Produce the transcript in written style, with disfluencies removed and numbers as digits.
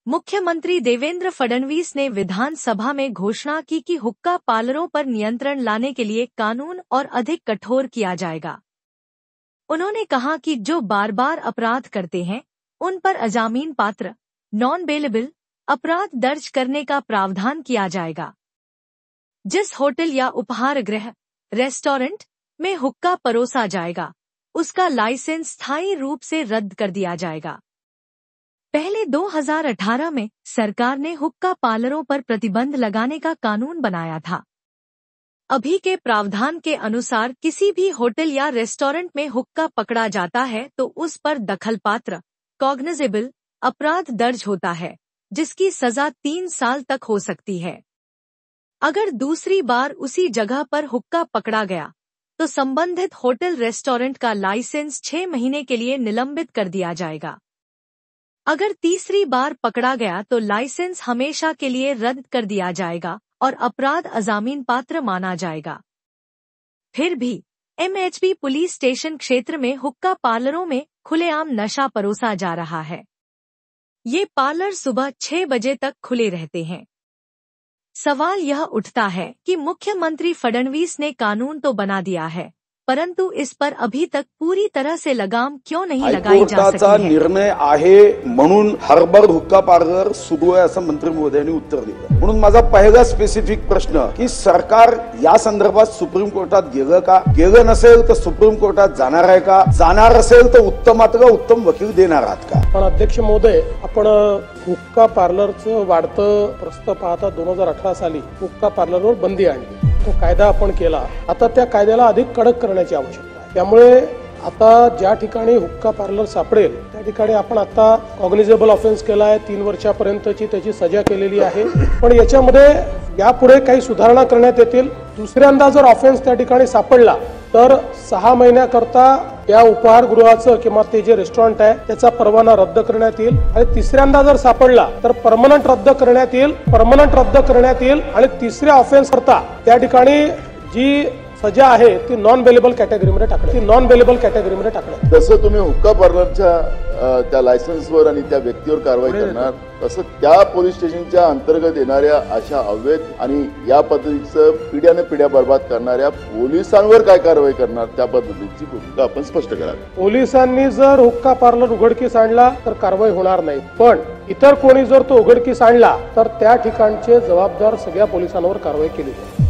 मुख्यमंत्री देवेंद्र फडणवीस ने विधानसभा में घोषणा की कि हुक्का पार्लरों पर नियंत्रण लाने के लिए कानून और अधिक कठोर किया जाएगा। उन्होंने कहा कि जो बार बार अपराध करते हैं उन पर अजामीन पात्र नॉन बेलेबल अपराध दर्ज करने का प्रावधान किया जाएगा। जिस होटल या उपहार गृह रेस्टोरेंट में हुक्का परोसा जाएगा उसका लाइसेंस स्थायी रूप से रद्द कर दिया जाएगा। पहले 2018 में सरकार ने हुक्का पार्लरों पर प्रतिबंध लगाने का कानून बनाया था। अभी के प्रावधान के अनुसार किसी भी होटल या रेस्टोरेंट में हुक्का पकड़ा जाता है तो उस पर दखलपात्र कॉग्निजेबल अपराध दर्ज होता है, जिसकी सजा 3 साल तक हो सकती है। अगर दूसरी बार उसी जगह पर हुक्का पकड़ा गया तो संबंधित होटल रेस्टोरेंट का लाइसेंस 6 महीने के लिए निलंबित कर दिया जाएगा। अगर तीसरी बार पकड़ा गया तो लाइसेंस हमेशा के लिए रद्द कर दिया जाएगा और अपराध अजामीन पात्र माना जाएगा। फिर भी एमएचबी पुलिस स्टेशन क्षेत्र में हुक्का पार्लरों में खुलेआम नशा परोसा जा रहा है। ये पार्लर सुबह 6 बजे तक खुले रहते हैं। सवाल यह उठता है कि मुख्यमंत्री फडणवीस ने कानून तो बना दिया है, परंतु इस पर अभी तक पूरी तरह से लगाम क्यों नहीं लगाई जा सकी है? निर्णय आहे म्हणून हरभर हुक्का पार्लर सुरू आहे असं मंत्री महोदयांनी उत्तर दिलं। म्हणून माझा पहिला स्पेसिफिक प्रश्न की सरकार या संदर्भात सुप्रीम कोर्टात गेलं का? गेलं नसेल तर सुप्रीम कोर्टात जाणार आहे का? जाणार असेल तर उत्तमातलं उत्तम वकील देणार आहात का? पण अध्यक्ष महोदय, आपण हुक्का पार्लरचं वाढतं प्रस्त पाहता 2018 साली हुक्का पार्लरवर बंदी आणली। तो कायदा आपण केला। आता त्या कायद्याला अधिक कडक करण्याची आवश्यकता आहे। त्यामुळे आता ज्या ठिकाणी हुक्का पार्लर सापडेल त्या ठिकाणी आपण आता कॉग्निजेबल ऑफेन्स केला आहे। 3 वर्षापर्यंतची त्याची सजा केलेली आहे। पण याच्यामध्ये यापुढे काही सुधारणा करण्यात येतील। दुसऱ्यांदा जर ऑफेन्स त्या ठिकाणी सापडला तर 6 महिन्याकरता या उपहारगृहाचं किंवा ते जे रेस्टॉरंट आहे त्याचा परवाना रद्द करण्यात येईल आणि तिसऱ्यांदा जर सापडला तर परमनंट रद्द करण्यात येईल आणि तिसऱ्या ऑफेन्स करता त्या ठिकाणी जी सजा आहे ती नॉन बेलेबल कॅटेगरीमध्ये टाकण्यात जसं तुम्ही हुक्का पार्लरच्या त्या लायसन्सवर आणि त्या व्यक्तीवर कारवाई करणार तसं त्या पोलीस स्टेशनच्या अंतर्गत येणाऱ्या अशा अवैध आणि या पद्धतीचं पिढ्याने पिढ्या बर्बाद करणाऱ्या पोलिसांवर काय कारवाई करणार त्या पद्धतीची भूमिका आपण स्पष्ट करावी। पोलिसांनी जर हुक्का पार्लर उघडकीस आणला तर कारवाई होणार नाही, पण इतर कोणी जर तो उघडकीस आणला तर त्या ठिकाणचे जबाबदार सगळ्या पोलिसांवर कारवाई केली जाईल।